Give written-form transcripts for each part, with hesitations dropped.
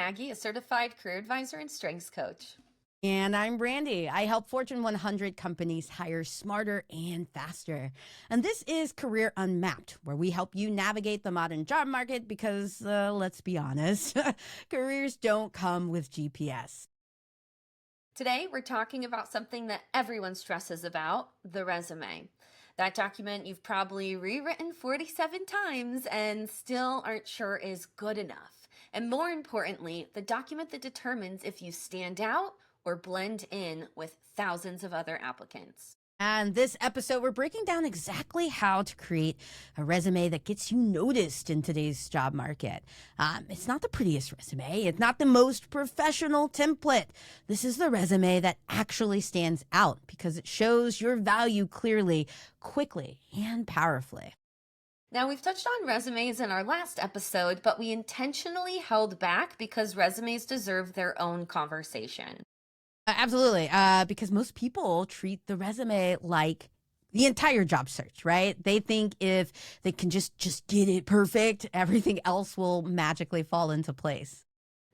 Maggie, a certified career advisor and strengths coach. And I'm Brandi. I help Fortune 100 companies hire smarter and faster. And this is Career Unmapped, where we help you navigate the modern job market because, let's be honest, careers don't come with GPS. Today, we're talking about something that everyone stresses about, the resume. That document you've probably rewritten 47 times and still aren't sure is good enough. And more importantly, the document that determines if you stand out or blend in with thousands of other applicants. And this episode, we're breaking down exactly how to create a resume that gets you noticed in today's job market. It's not the prettiest resume. It's not the most professional template. This is the resume that actually stands out because it shows your value clearly, quickly, and powerfully. Now, we've touched on resumes in our last episode, but we intentionally held back because resumes deserve their own conversation. Absolutely, because most people treat the resume like the entire job search, right? They think if they can just get it perfect, everything else will magically fall into place.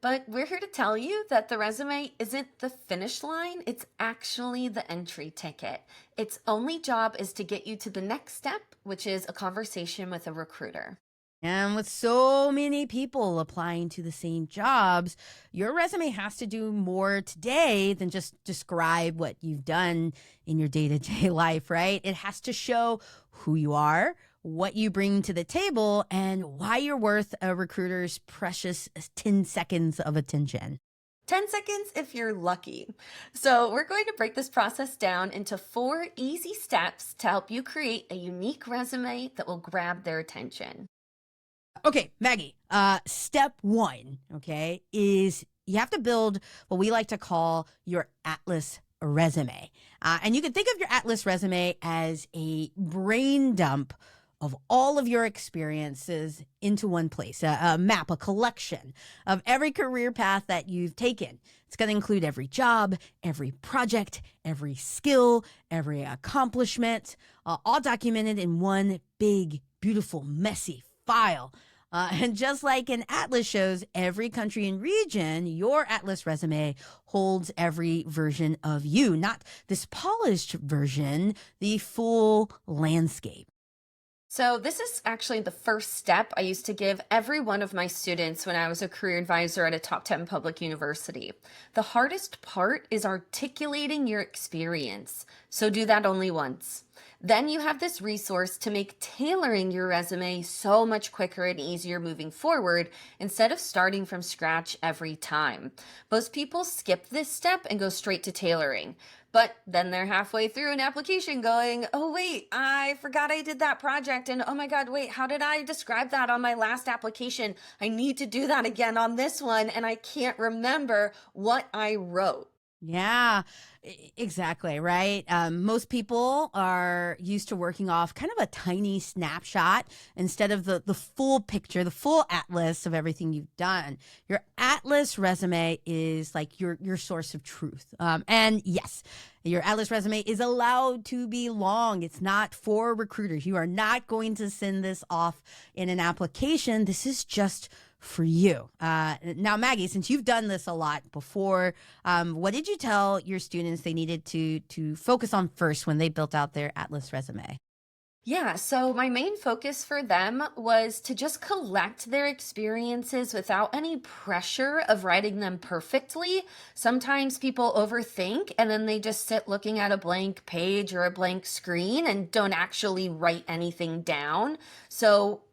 But we're here to tell you that the resume isn't the finish line, it's actually the entry ticket. Its only job is to get you to the next step, which is a conversation with a recruiter. And with so many people applying to the same jobs, your resume has to do more today than just describe what you've done in your day-to-day life, right? It has to show who you are, what you bring to the table, and why you're worth a recruiter's precious 10 seconds of attention. 10 seconds if you're lucky. So we're going to break this process down into 4 easy steps to help you create a unique resume that will grab their attention. Okay, Maggie, step 1, okay, is you have to build what we like to call your Atlas resume. And you can think of your Atlas resume as a brain dump of all of your experiences into one place, a map, a collection of every career path that you've taken. It's going to include every job, every project, every skill, every accomplishment, all documented in one big, beautiful, messy file. And just like an atlas shows every country and region, your atlas resume holds every version of you, not this polished version, the full landscape. So this is actually the first step I used to give every one of my students when I was a career advisor at a top 10 public university. The hardest part is articulating your experience. So do that only once. Then you have this resource to make tailoring your resume so much quicker and easier moving forward instead of starting from scratch every time. Most people skip this step and go straight to tailoring. But then they're halfway through an application going, oh, wait, I forgot I did that project. And oh my God, wait, how did I describe that on my last application? I need to do that again on this one. And I can't remember what I wrote. Yeah, exactly, right? Most people are used to working off kind of a tiny snapshot instead of the full picture, the full atlas of everything you've done. Your atlas resume is like your source of truth. And yes, your atlas resume is allowed to be long. It's not for recruiters. You are not going to send this off in an application. This is just for you. Now, Maggie, since you've done this a lot before, what did you tell your students they needed to focus on first when they built out their Atlas resume? Yeah, so my main focus for them was to just collect their experiences without any pressure of writing them perfectly. Sometimes people overthink and then they just sit looking at a blank page or a blank screen and don't actually write anything down. So,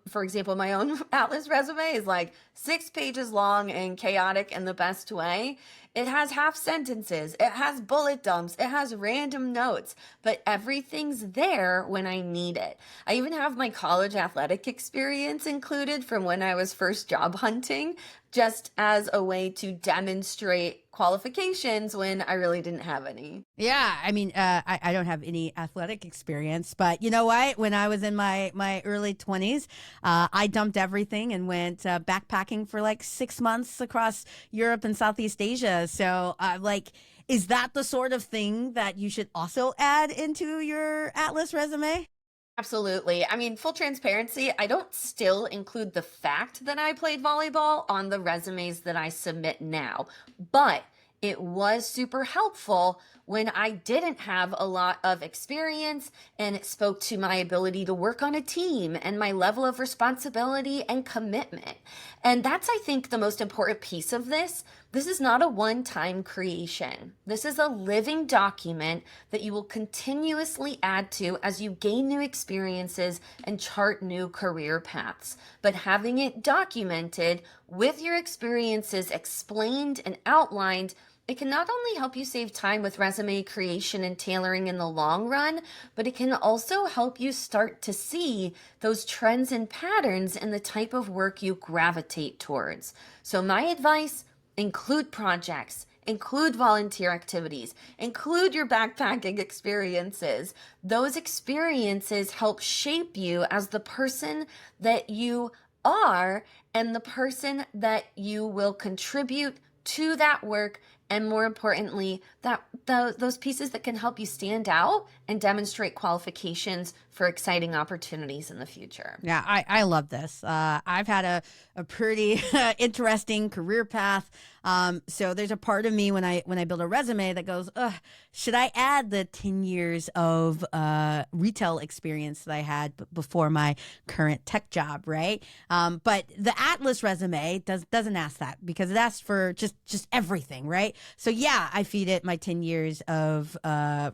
for example, my own Atlas resume is like 6 pages long and chaotic in the best way. It has half sentences, it has bullet dumps, it has random notes, but everything's there when I need it. I even have my college athletic experience included from when I was first job hunting, just as a way to demonstrate qualifications when I really didn't have any. Yeah, I mean, I don't have any athletic experience, but you know what? When I was in my early 20s, I dumped everything and went backpacking for like 6 months across Europe and Southeast Asia. So, is that the sort of thing that you should also add into your Atlas resume? Absolutely. I mean, full transparency, I don't still include the fact that I played volleyball on the resumes that I submit now, but it was super helpful when I didn't have a lot of experience, and it spoke to my ability to work on a team and my level of responsibility and commitment. And that's, I think, the most important piece of this. This is not a one-time creation. This is a living document that you will continuously add to as you gain new experiences and chart new career paths. But having it documented with your experiences explained and outlined, it can not only help you save time with resume creation and tailoring in the long run, but it can also help you start to see those trends and patterns in the type of work you gravitate towards. So my advice, include projects, include volunteer activities, include your backpacking experiences. Those experiences help shape you as the person that you are and the person that you will contribute to that work, and more importantly, those pieces that can help you stand out and demonstrate qualifications for exciting opportunities in the future. Yeah, I love this. I've had a pretty interesting career path. So there's a part of me when I build a resume that goes, ugh, should I add the 10 years of retail experience that I had before my current tech job, right? But the Atlas resume doesn't ask that, because it asks for just everything, right? So yeah, I feed it my 10 years of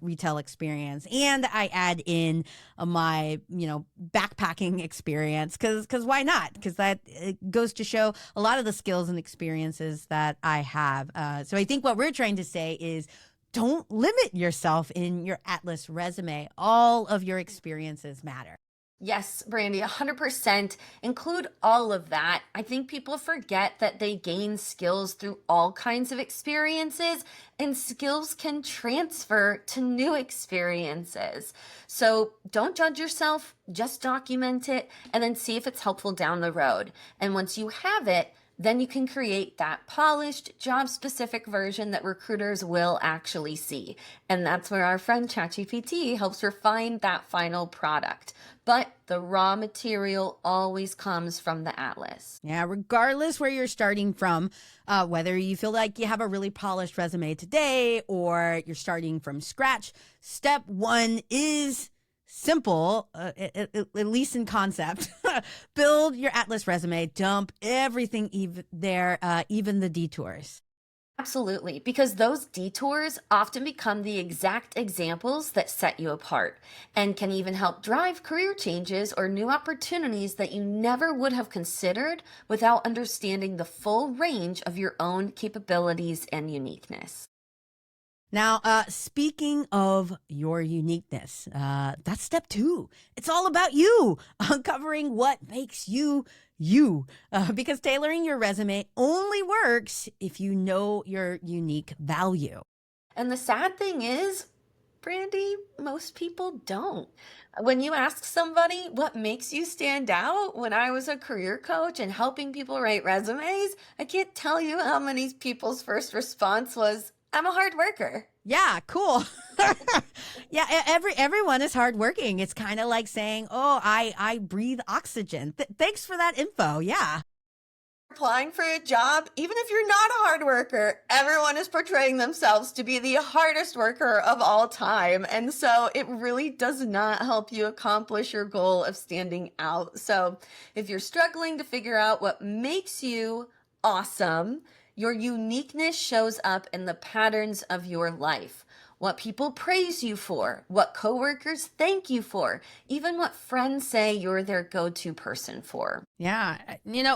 retail experience, and I add in my backpacking experience, because why not? Because that it goes to show a lot of the skills and experiences that I have. So I think what we're trying to say is, don't limit yourself in your Atlas resume. All of your experiences matter. Yes, Brandy, 100%. Include all of that. I think people forget that they gain skills through all kinds of experiences, and skills can transfer to new experiences. So don't judge yourself, just document it, and then see if it's helpful down the road. And once you have it, then you can create that polished, job-specific version that recruiters will actually see. And that's where our friend ChatGPT helps refine that final product. But the raw material always comes from the Atlas. Yeah, regardless where you're starting from, whether you feel like you have a really polished resume today or you're starting from scratch, step one is simple, at least in concept. Build your Atlas resume, dump everything there, even the detours. Absolutely, because those detours often become the exact examples that set you apart and can even help drive career changes or new opportunities that you never would have considered without understanding the full range of your own capabilities and uniqueness. Now, speaking of your uniqueness, that's step two. It's all about you, uncovering what makes you you. Because tailoring your resume only works if you know your unique value. And the sad thing is, Brandy, most people don't. When you ask somebody what makes you stand out, when I was a career coach and helping people write resumes, I can't tell you how many people's first response was, I'm a hard worker. Yeah, cool. Yeah, everyone is hardworking. It's kind of like saying, "Oh, I breathe oxygen." Thanks for that info. Yeah. Applying for a job, even if you're not a hard worker, everyone is portraying themselves to be the hardest worker of all time. And so it really does not help you accomplish your goal of standing out. So if you're struggling to figure out what makes you awesome, your uniqueness shows up in the patterns of your life. What people praise you for, what coworkers thank you for, even what friends say you're their go-to person for. Yeah.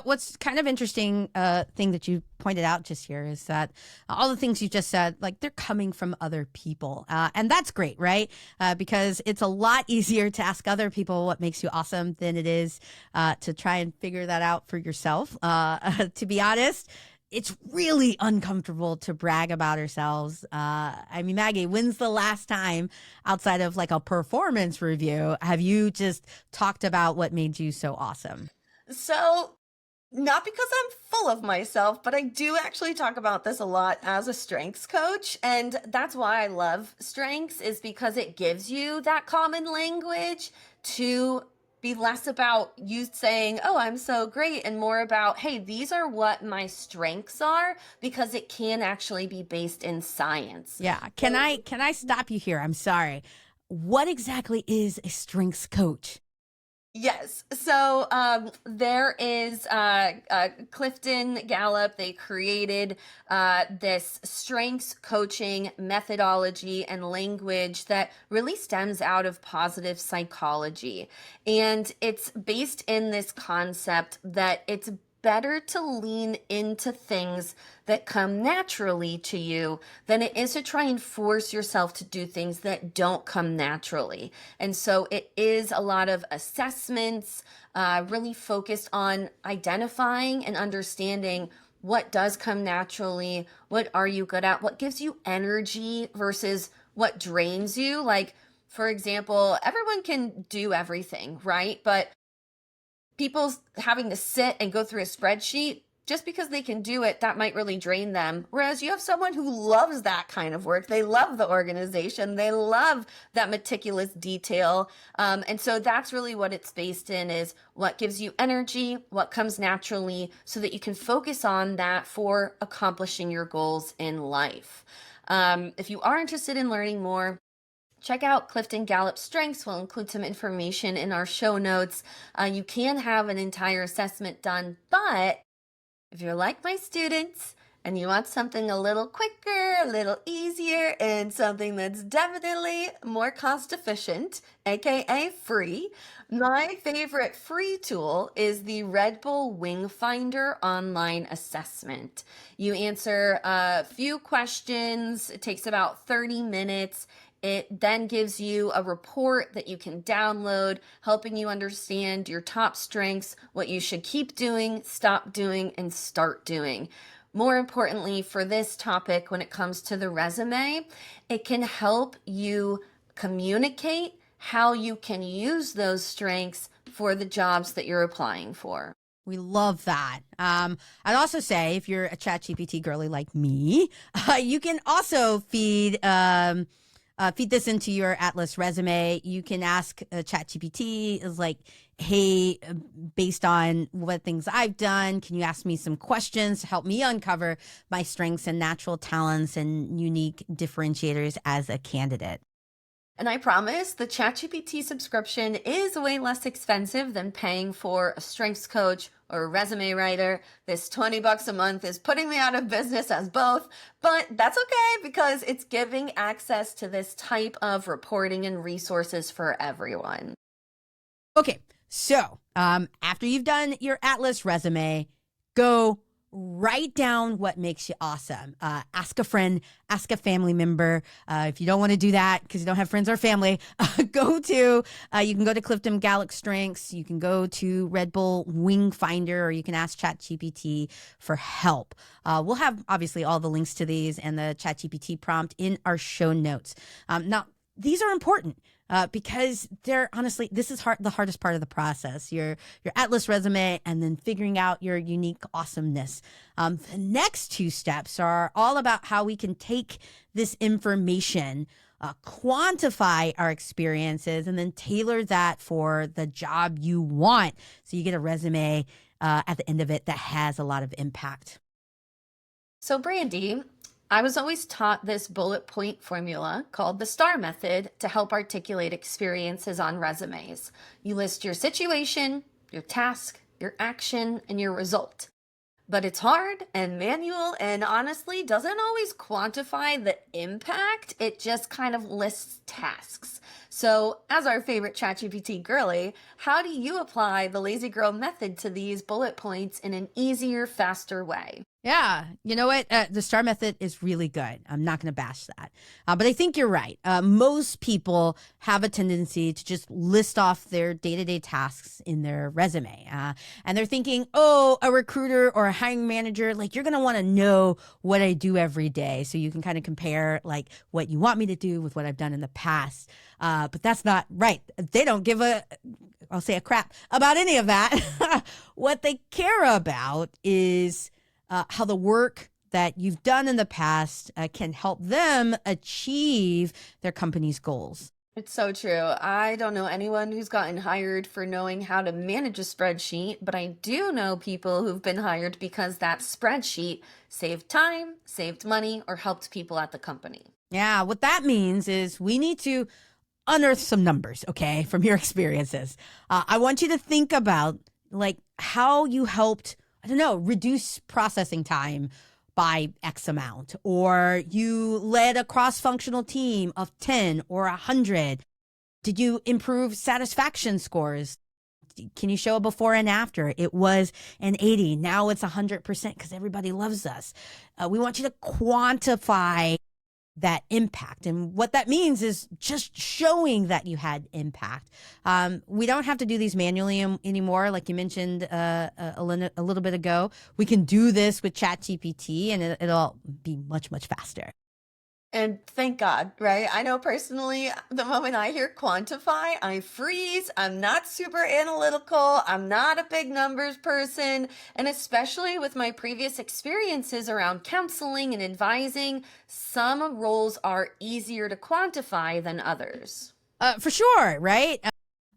What's kind of interesting thing that you pointed out just here is that all the things you just said, like, they're coming from other people. And that's great, right? Because it's a lot easier to ask other people what makes you awesome than it is to try and figure that out for yourself. To be honest, it's really uncomfortable to brag about ourselves. I mean, Maggie, when's the last time outside of like a performance review have you just talked about what made you so awesome? So, not because I'm full of myself, but I do actually talk about this a lot as a strengths coach. And that's why I love strengths, is because it gives you that common language to be less about you saying, oh, I'm so great, and more about, hey, these are what my strengths are, because it can actually be based in science. Yeah. Can I stop you here? I'm sorry. What exactly is a strengths coach? Yes. So there is Clifton Gallup. They created this strengths coaching methodology and language that really stems out of positive psychology. And it's based in this concept that it's better to lean into things that come naturally to you than it is to try and force yourself to do things that don't come naturally. And so it is a lot of assessments, really focused on identifying and understanding what does come naturally, what are you good at, what gives you energy versus what drains you. Like, for example, everyone can do everything, right? But people having to sit and go through a spreadsheet, just because they can do it, that might really drain them. Whereas you have someone who loves that kind of work. They love the organization. They love that meticulous detail. And so that's really what it's based in, is what gives you energy, what comes naturally, so that you can focus on that for accomplishing your goals in life. If you are interested in learning more, check out Clifton Gallup's strengths. We'll include some information in our show notes. You can have an entire assessment done, but if you're like my students and you want something a little quicker, a little easier, and something that's definitely more cost efficient, aka free, my favorite free tool is the Red Bull Wing Finder online assessment. You answer a few questions, it takes about 30 minutes. It then gives you a report that you can download, helping you understand your top strengths, what you should keep doing, stop doing, and start doing. More importantly, for this topic, when it comes to the resume, it can help you communicate how you can use those strengths for the jobs that you're applying for. We love that. I'd also say, if you're a ChatGPT girly like me, you can also feed this into your Atlas resume. You can ask ChatGPT, is like, hey, based on what things I've done, can you ask me some questions to help me uncover my strengths and natural talents and unique differentiators as a candidate? And I promise the ChatGPT subscription is way less expensive than paying for a strengths coach or a resume writer. This $20 a month is putting me out of business as both, but that's okay, because it's giving access to this type of reporting and resources for everyone. Okay, so after you've done your Atlas resume, go write down what makes you awesome. Ask a friend, ask a family member. If you don't want to do that because you don't have friends or family, you can go to Clifton Gallup Strengths. You can go to Red Bull Wing Finder, or you can ask ChatGPT for help. We'll have obviously all the links to these and the ChatGPT prompt in our show notes. Now, these are important. Because they're honestly, this is the hardest part of the process, your Atlas resume, and then figuring out your unique awesomeness. The next two steps are all about how we can take this information, quantify our experiences, and then tailor that for the job you want. So you get a resume at the end of it that has a lot of impact. So, Brandi, I was always taught this bullet point formula called the STAR method to help articulate experiences on resumes. You list your situation, your task, your action, and your result. But it's hard and manual, and honestly doesn't always quantify the impact. It just kind of lists tasks. So, as our favorite ChatGPT girly, how do you apply the lazy girl method to these bullet points in an easier, faster way? Yeah, you know what? The STAR method is really good. I'm not going to bash that. But I think you're right. Most people have a tendency to just list off their day-to-day tasks in their resume. And they're thinking, oh, a recruiter or a hiring manager, like, you're going to want to know what I do every day. So you can kind of compare like what you want me to do with what I've done in the past. But that's not right. They don't give a crap about any of that. What they care about is how the work that you've done in the past can help them achieve their company's goals. It's so true. I don't know anyone who's gotten hired for knowing how to manage a spreadsheet, but I do know people who've been hired because that spreadsheet saved time, saved money, or helped people at the company. Yeah, what that means is we need to unearth some numbers, okay, from your experiences. I want you to think about like how you helped, I don't know, reduce processing time by X amount, or you led a cross functional team of 10 or 100. Did you improve satisfaction scores? Can you show a before and after? It was an 80. Now it's 100% because everybody loves us. We want you to quantify that impact. And what that means is just showing that you had impact. We don't have to do these manually anymore. Like you mentioned a little bit ago, we can do this with ChatGPT and it'll be much, much faster. And thank God, right? I know personally, the moment I hear quantify, I freeze. I'm not super analytical. I'm not a big numbers person. And especially with my previous experiences around counseling and advising, some roles are easier to quantify than others. For sure, right?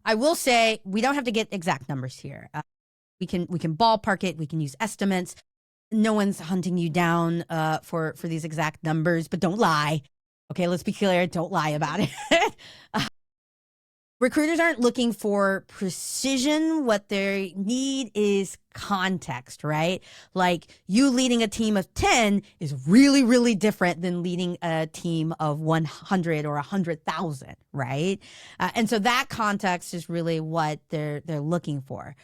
I will say we don't have to get exact numbers here. We can ballpark it. We can use estimates. No one's hunting you down for these exact numbers, but don't lie. Okay, let's be clear. Don't lie about it. Recruiters aren't looking for precision. What they need is context, right? Like you leading a team of 10 is really, really different than leading a team of 100 or 100,000, right? And so that context is really what they're looking for.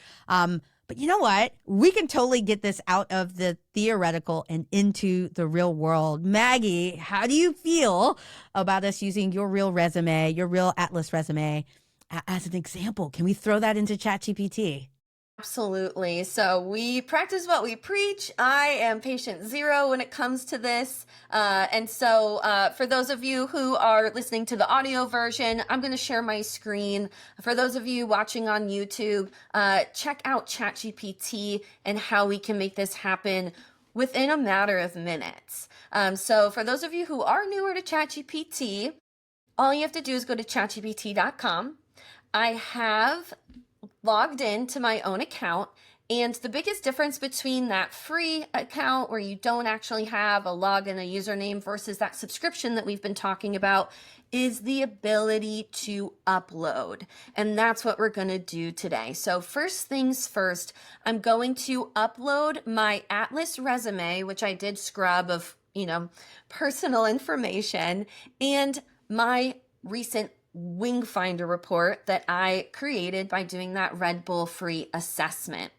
But you know what? We can totally get this out of the theoretical and into the real world. Maggie, how do you feel about us using your real resume, your real Atlas resume, as an example? Can we throw that into ChatGPT? Absolutely. So we practice what we preach. I am patient zero when it comes to this. For those of you who are listening to the audio version, I'm going to share my screen. For those of you watching on YouTube, check out ChatGPT and how we can make this happen within a matter of minutes. So for those of you who are newer to ChatGPT, all you have to do is go to chatgpt.com. I have logged in to my own account. And the biggest difference between that free account where you don't actually have a login, a username versus that subscription that we've been talking about is the ability to upload. And that's what we're going to do today. So first things first, I'm going to upload my Atlas resume, which I did scrub of, personal information, and my recent Wing Finder report that I created by doing that Red Bull free assessment.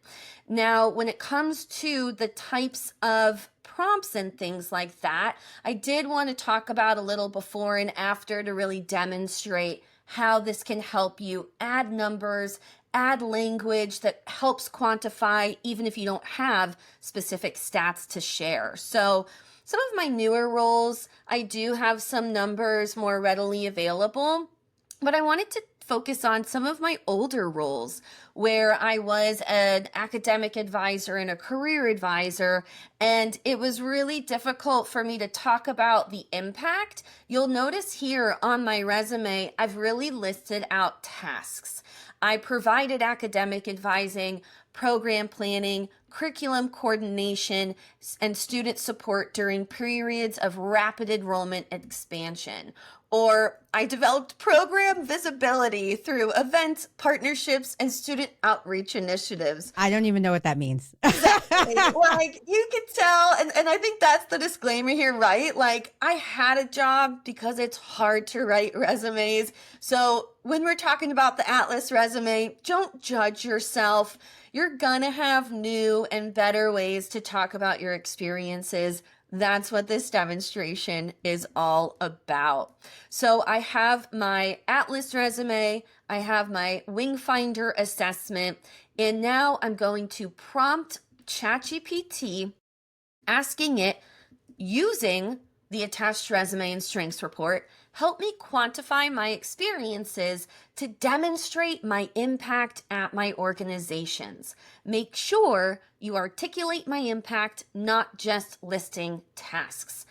Now, when it comes to the types of prompts and things like that, I did want to talk about a little before and after to really demonstrate how this can help you add numbers, add language that helps quantify even if you don't have specific stats to share. So some of my newer roles, I do have some numbers more readily available. But I wanted to focus on some of my older roles where I was an academic advisor and a career advisor, and it was really difficult for me to talk about the impact. You'll notice here on my resume, I've really listed out tasks. I provided academic advising, program planning, curriculum coordination, and student support during periods of rapid enrollment expansion. Or I developed program visibility through events, partnerships, and student outreach initiatives. I don't even know what that means. Exactly. Like you could tell, and I think that's the disclaimer here, right? Like I had a job because it's hard to write resumes. So when we're talking about the Atlas resume, don't judge yourself. You're gonna have new and better ways to talk about your experiences. That's what this demonstration is all about. So I have my Atlas resume, I have my Wing Finder assessment, and now I'm going to prompt ChatGPT asking it using the attached resume and strengths report, help me quantify my experiences to demonstrate my impact at my organizations. Make sure you articulate my impact, not just listing tasks.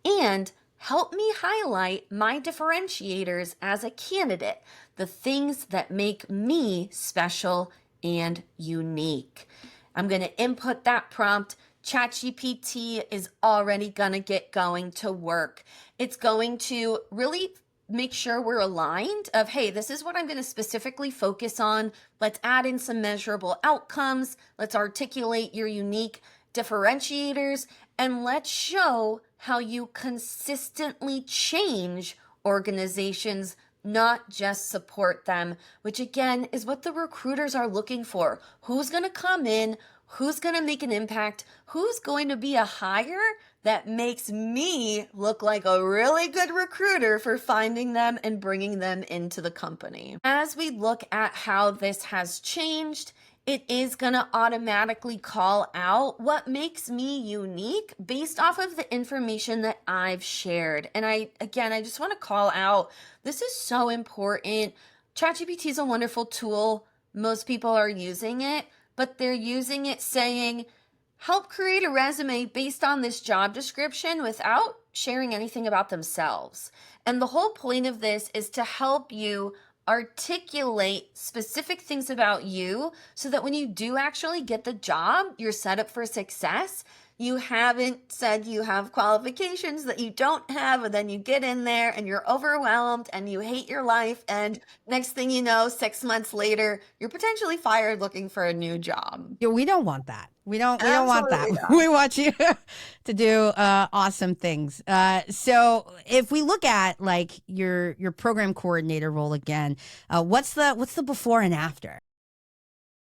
And help me highlight my differentiators as a candidate, the things that make me special and unique. I'm going to input that prompt. ChatGPT is already going to get going to work. It's going to really make sure we're aligned of, hey, this is what I'm going to specifically focus on. Let's add in some measurable outcomes. Let's articulate your unique differentiators, and let's show how you consistently change organizations, not just support them, which again is what the recruiters are looking for. Who's going to come in? Who's going to make an impact? Who's going to be a hire that makes me look like a really good recruiter for finding them and bringing them into the company? As we look at how this has changed, it is going to automatically call out what makes me unique based off of the information that I've shared. And I just want to call out, this is so important. ChatGPT is a wonderful tool. Most people are using it, but they're using it saying, help create a resume based on this job description without sharing anything about themselves. And the whole point of this is to help you articulate specific things about you so that when you do actually get the job, you're set up for success. You haven't said you have qualifications that you don't have, and then you get in there and you're overwhelmed and you hate your life. And next thing you know, 6 months later, you're potentially fired looking for a new job. Yeah, we don't want that. We don't want that. Absolutely not. We want you to do awesome things. So if we look at like your program coordinator role again, what's the before and after?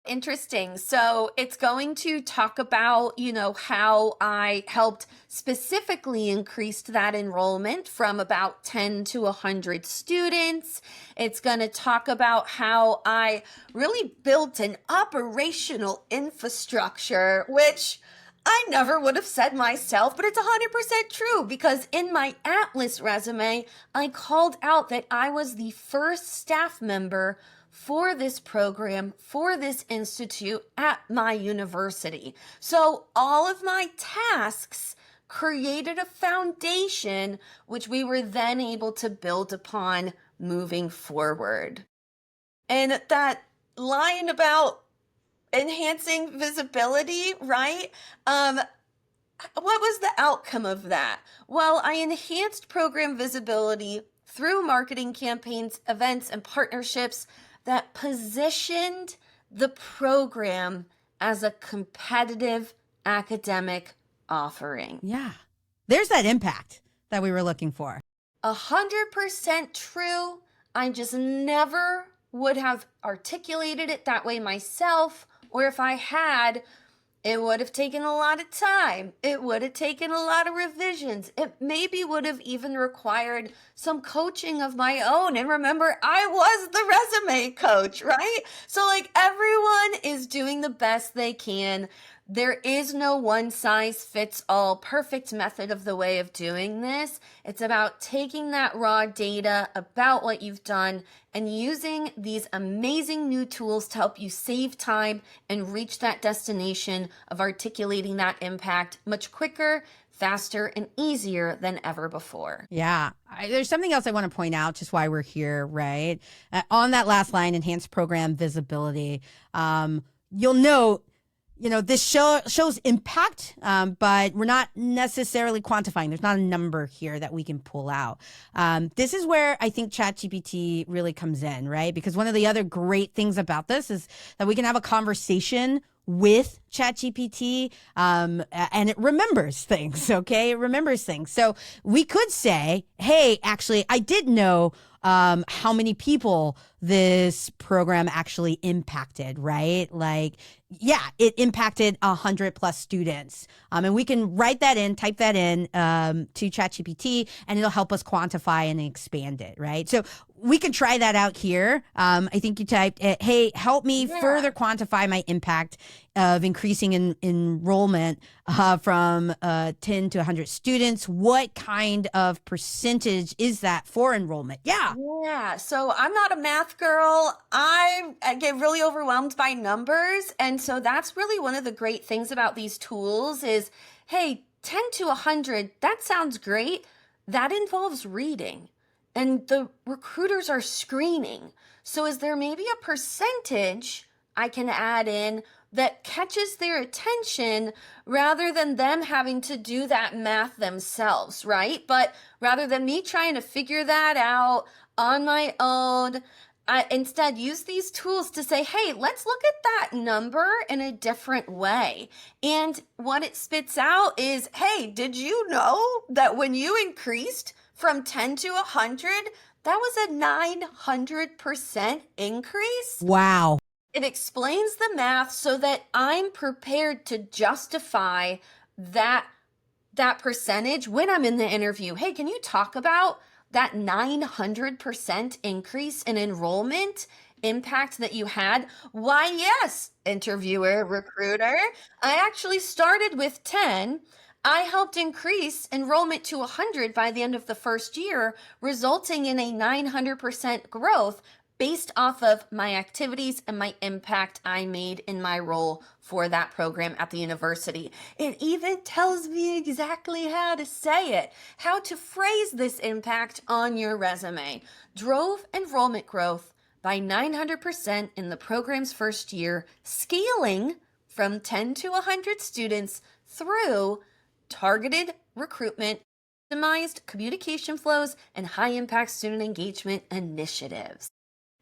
Interesting. So it's going to talk about, how I helped specifically increase that enrollment from about 10 to 100 students. It's going to talk about how I really built an operational infrastructure, which I never would have said myself, but it's 100% true because in my Atlas resume, I called out that I was the first staff member for this program, for this institute at my university. So all of my tasks created a foundation which we were then able to build upon moving forward. And that line about enhancing visibility, right? What was the outcome of that? Well, I enhanced program visibility through marketing campaigns, events, and partnerships that positioned the program as a competitive academic offering. Yeah. There's that impact that we were looking for. 100% true. I just never would have articulated it that way myself, or if I had, it would have taken a lot of time. It would have taken a lot of revisions. It maybe would have even required some coaching of my own. And remember, I was the resume coach, right? So like everyone is doing the best they can. There is no one size fits all perfect method of the way of doing this. It's about taking that raw data about what you've done and using these amazing new tools to help you save time and reach that destination of articulating that impact much quicker, faster, and easier than ever before. Yeah. There's something else I want to point out, just why we're here, right? On that last line, enhanced program visibility, you'll note, this shows impact, but we're not necessarily quantifying. There's not a number here that we can pull out. This is where I think ChatGPT really comes in, right? Because one of the other great things about this is that we can have a conversation with ChatGPT, and it remembers things, okay? It remembers things. So we could say, hey, actually, I did know how many people this program actually impacted, right? Like, yeah, it impacted 100+ students. And we can write that in, type that in to ChatGPT, and it'll help us quantify and expand it, right? So we can try that out here. I think you typed, hey, help me further quantify my impact of increasing enrollment from 10 to 100 students. What kind of percentage is that for enrollment? Yeah. So I'm not a math girl. I get really overwhelmed by numbers. And so that's really one of the great things about these tools is, hey, 10 to 100, that sounds great. that involves reading, and the recruiters are screening. So is there maybe a percentage I can add in that catches their attention rather than them having to do that math themselves, right? But rather than me trying to figure that out on my own, I instead use these tools to say, hey, let's look at that number in a different way. And what it spits out is, hey, did you know that when you increased from 10 to 100, that was a 900% increase? Wow. It explains the math so that I'm prepared to justify that percentage when I'm in the interview. Hey, can you talk about that 900% increase in enrollment impact that you had? Why, yes, interviewer, recruiter. I actually started with 10. I helped increase enrollment to 100 by the end of the first year, resulting in a 900% growth based off of my activities and my impact I made in my role for that program at the university. It even tells me exactly how to say it, how to phrase this impact on your resume. Drove enrollment growth by 900% in the program's first year, scaling from 10 to 100 students through targeted recruitment, optimized communication flows, and high impact student engagement initiatives.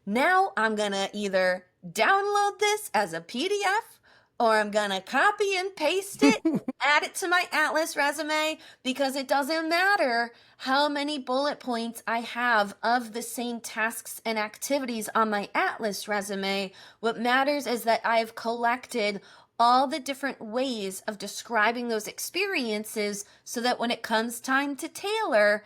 Now I'm gonna either download this as a PDF or I'm gonna copy and paste it, add it to my Atlas resume, because it doesn't matter how many bullet points I have of the same tasks and activities on my Atlas resume. What matters is that I've collected all the different ways of describing those experiences so that when it comes time to tailor,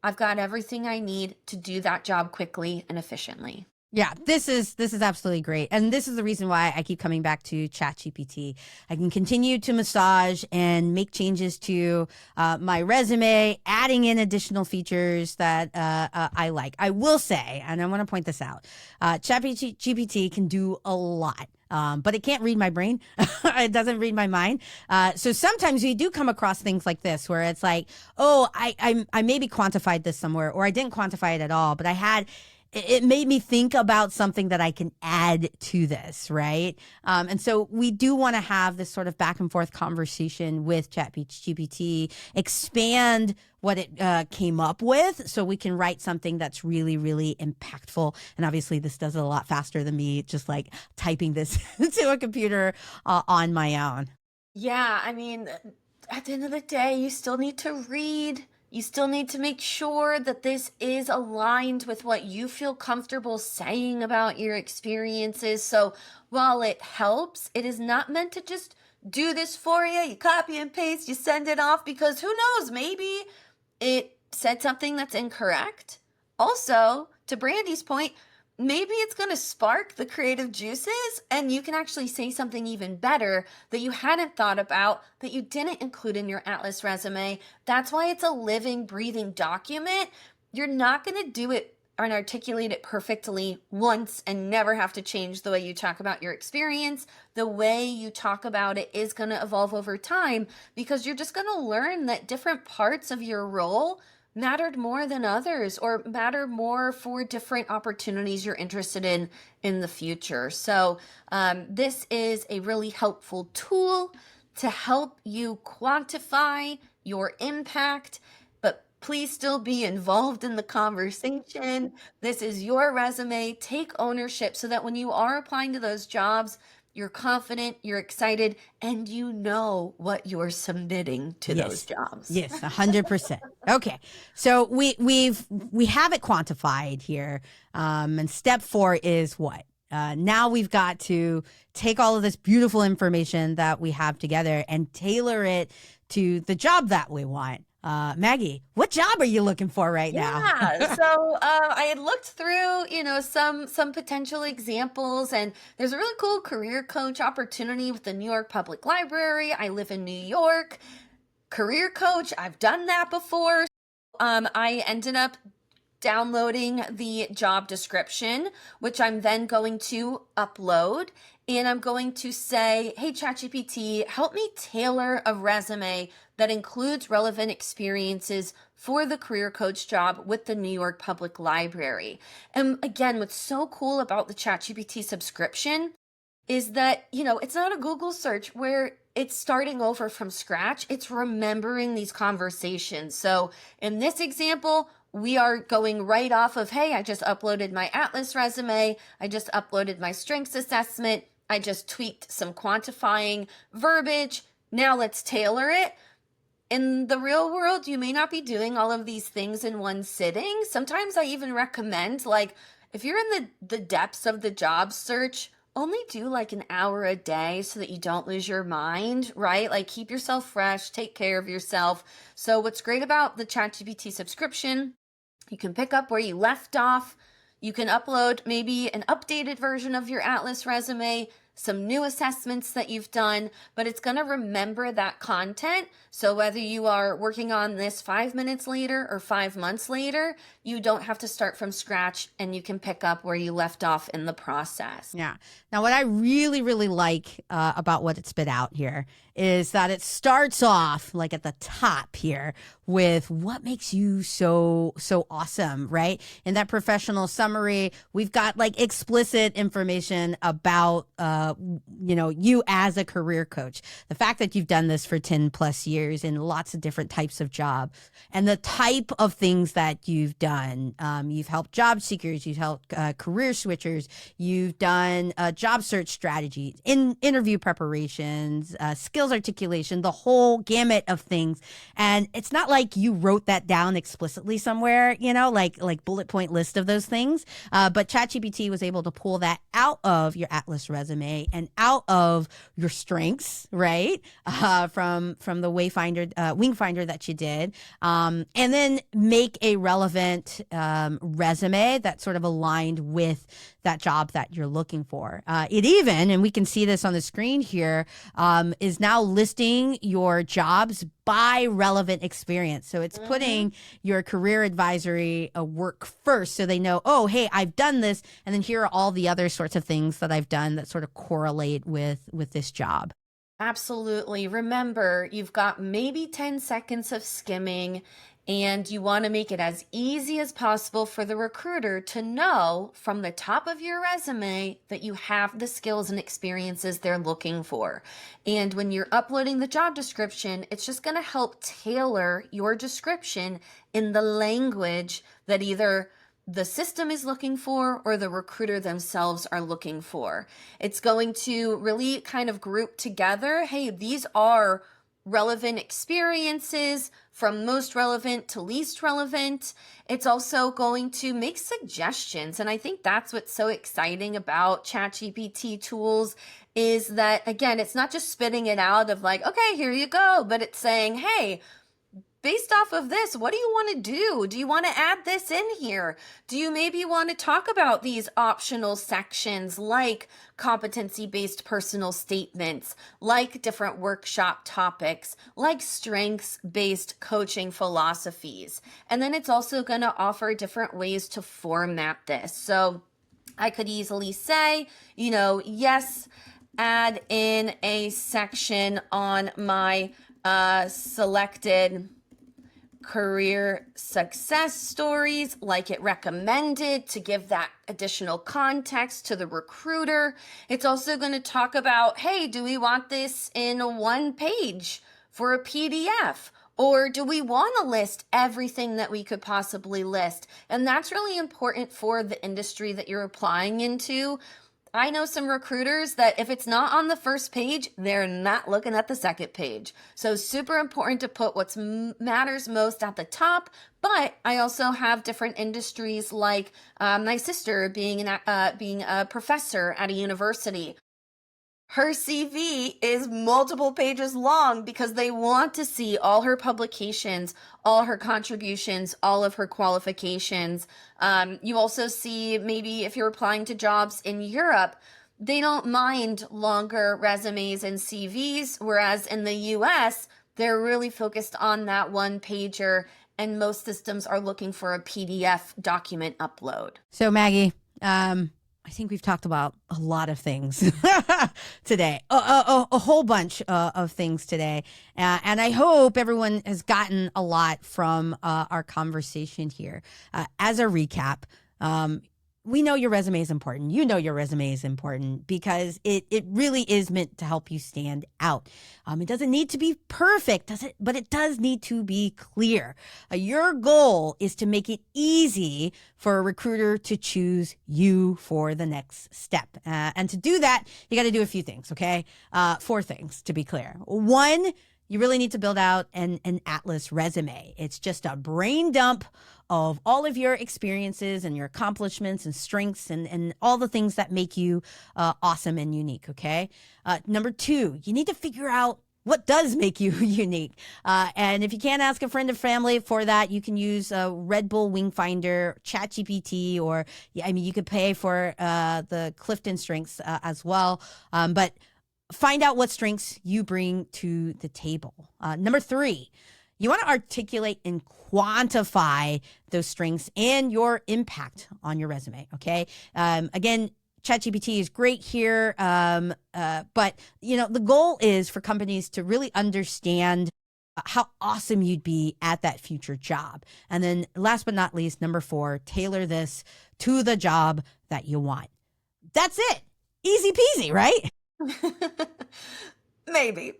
I've got everything I need to do that job quickly and efficiently. Yeah, this is absolutely great. And this is the reason why I keep coming back to ChatGPT. I can continue to massage and make changes to my resume, adding in additional features that I like. I will say, and I want to point this out, ChatGPT can do a lot. But it can't read my brain. It doesn't read my mind. So sometimes we do come across things like this where it's like, oh, I maybe quantified this somewhere, or I didn't quantify it at all, but it made me think about something that I can add to this, right? And so we do want to have this sort of back and forth conversation with ChatGPT, expand what it came up with so we can write something that's really, really impactful. And obviously this does it a lot faster than me just like typing this to a computer on my own. Yeah, I mean, at the end of the day, you still need to read. You still need to make sure that this is aligned with what you feel comfortable saying about your experiences. So while it helps, it is not meant to just do this for you. You copy and paste, you send it off, because who knows, maybe it said something that's incorrect. Also, to Brandy's point, maybe it's going to spark the creative juices and you can actually say something even better that you hadn't thought about, that you didn't include in your Atlas resume. That's why it's a living, breathing document. You're not going to do it and articulate it perfectly once and never have to change the way you talk about your experience. The way you talk about it is going to evolve over time, because you're just going to learn that different parts of your role mattered more than others, or matter more for different opportunities you're interested in the future. So this is a really helpful tool to help you quantify your impact, but please still be involved in the conversation. This is your resume. Take ownership so that when you are applying to those jobs, you're confident, you're excited, and you know what you're submitting to those jobs. Yes, 100%. Okay, so we have it quantified here, and step 4 is what? Now we've got to take all of this beautiful information that we have together and tailor it to the job that we want. Maggie, what job are you looking for right now? Yeah, so I had looked through, some potential examples, and there's a really cool career coach opportunity with the New York Public Library. I live in New York. Career coach, I've done that before. I ended up downloading the job description, which I'm then going to upload. And I'm going to say, hey, ChatGPT, help me tailor a resume that includes relevant experiences for the career coach job with the New York Public Library. And again, what's so cool about the ChatGPT subscription is that, it's not a Google search where it's starting over from scratch. It's remembering these conversations. So in this example, we are going right off of, hey, I just uploaded my Atlas resume. I just uploaded my strengths assessment. I just tweaked some quantifying verbiage. Now let's tailor it. In the real world, you may not be doing all of these things in one sitting. Sometimes I even recommend, like, if you're in the depths of the job search, only do like an hour a day so that you don't lose your mind, right? Like, keep yourself fresh, take care of yourself. So what's great about the ChatGPT subscription, you can pick up where you left off. You can upload maybe an updated version of your Atlas resume, some new assessments that you've done, but it's going to remember that content. So whether you are working on this 5 minutes later or 5 months later, you don't have to start from scratch, and you can pick up where you left off in the process. Yeah. Now, what I really, really like about what it spit out here is that it starts off like at the top here with what makes you so awesome, right? In that professional summary, we've got like explicit information about, you as a career coach. The fact that you've done this for 10 plus years in lots of different types of jobs, and the type of things that you've done. You've helped job seekers, you've helped career switchers, you've done job search strategies, interview preparations, skills articulation, the whole gamut of things. And it's not like you wrote that down explicitly somewhere, like bullet point list of those things. But ChatGPT was able to pull that out of your Atlas resume and out of your strengths, right? From the Wingfinder that you did, and then make a relevant resume that sort of aligned with that job that you're looking for. It even, and we can see this on the screen here, is now listing your jobs by relevant experience. So it's putting your career advisory work first, so they know, oh, hey, I've done this, and then here are all the other sorts of things that I've done that sort of correlate with this job. Absolutely. Remember, you've got maybe 10 seconds of skimming, and you want to make it as easy as possible for the recruiter to know from the top of your resume that you have the skills and experiences they're looking for. And when you're uploading the job description, it's just going to help tailor your description in the language that either the system is looking for or the recruiter themselves are looking for. It's going to really kind of group together, hey, these are relevant experiences from most relevant to least relevant. It's also going to make suggestions. And I think that's what's so exciting about ChatGPT tools is that, again, it's not just spitting it out of like, okay, here you go, but it's saying, hey, based off of this, what do you want to do? Do you want to add this in here? Do you maybe want to talk about these optional sections like competency-based personal statements, like different workshop topics, like strengths-based coaching philosophies? And then it's also going to offer different ways to format this. So I could easily say, yes, add in a section on my selected career success stories like it recommended to give that additional context to the recruiter. It's also going to talk about, hey, do we want this in one page for a PDF? Or do we want to list everything that we could possibly list? And that's really important for the industry that you're applying into. I know some recruiters that if it's not on the first page, they're not looking at the second page. So super important to put what matters most at the top. But I also have different industries like my sister being a professor at a university. Her CV is multiple pages long because they want to see all her publications, all her contributions, all of her qualifications. You also see maybe if you're applying to jobs in Europe, they don't mind longer resumes and CVs, whereas in the US, they're really focused on that one pager, and most systems are looking for a PDF document upload. So Maggie, I think we've talked about a lot of things today, a whole bunch of things today. And I hope everyone has gotten a lot from our conversation here. As a recap, we know your resume is important. You know your resume is important because it really is meant to help you stand out. It doesn't need to be perfect, does it? But it does need to be clear. Your goal is to make it easy for a recruiter to choose you for the next step. And to do that, you got to do a few things, okay? 4 things to be clear. 1, you really need to build out an Atlas resume. It's just a brain dump of all of your experiences and your accomplishments and strengths and all the things that make you awesome and unique, okay? Number 2, you need to figure out what does make you unique. And if you can't ask a friend or family for that, you can use Red Bull Wingfinder, ChatGPT, or you could pay for the Clifton Strengths as well. But find out what strengths you bring to the table. Number 3, you want to articulate and quantify those strengths and your impact on your resume, okay? Again, ChatGPT is great here, but the goal is for companies to really understand how awesome you'd be at that future job. And then last but not least, number 4, tailor this to the job that you want. That's it. Easy peasy, right? Maybe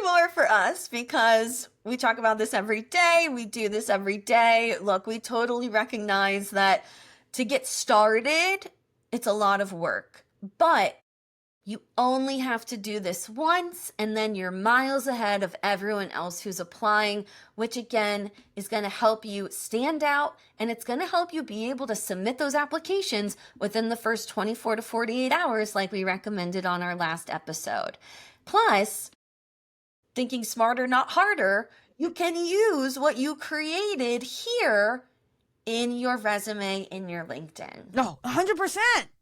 more for us because we talk about this every day. We do this every day. Look, we totally recognize that to get started, it's a lot of work, but you only have to do this once and then you're miles ahead of everyone else who's applying, which again is going to help you stand out and it's going to help you be able to submit those applications within the first 24 to 48 hours like we recommended on our last episode. Plus, thinking smarter, not harder, you can use what you created here in your resume, in your LinkedIn. No, 100%.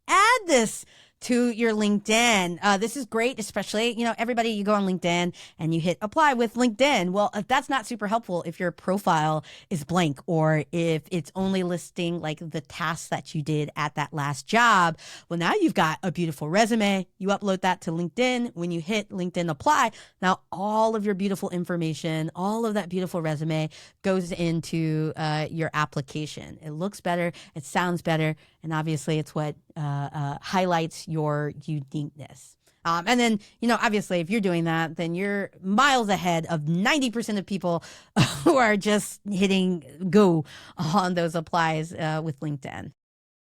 Add this to your LinkedIn. This is great, especially, everybody, you go on LinkedIn and you hit apply with LinkedIn. Well, that's not super helpful if your profile is blank or if it's only listing like the tasks that you did at that last job. Well, now you've got a beautiful resume. You upload that to LinkedIn. When you hit LinkedIn apply, now all of your beautiful information, all of that beautiful resume goes into your application. It looks better. It sounds better. And obviously it's what highlights your uniqueness. And then, obviously, if you're doing that, then you're miles ahead of 90% of people who are just hitting go on those applies with LinkedIn.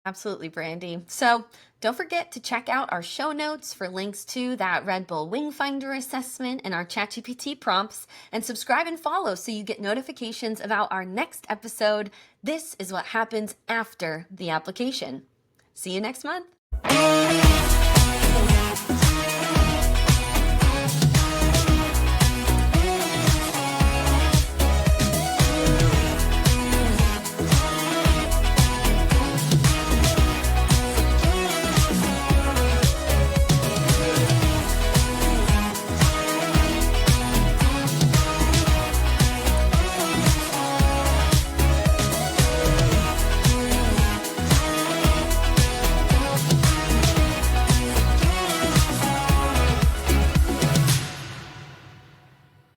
Absolutely, Brandi. So don't forget to check out our show notes for links to that Red Bull Wingfinder assessment and our ChatGPT prompts, and subscribe and follow so you get notifications about our next episode. This is what happens after the application. See you next month.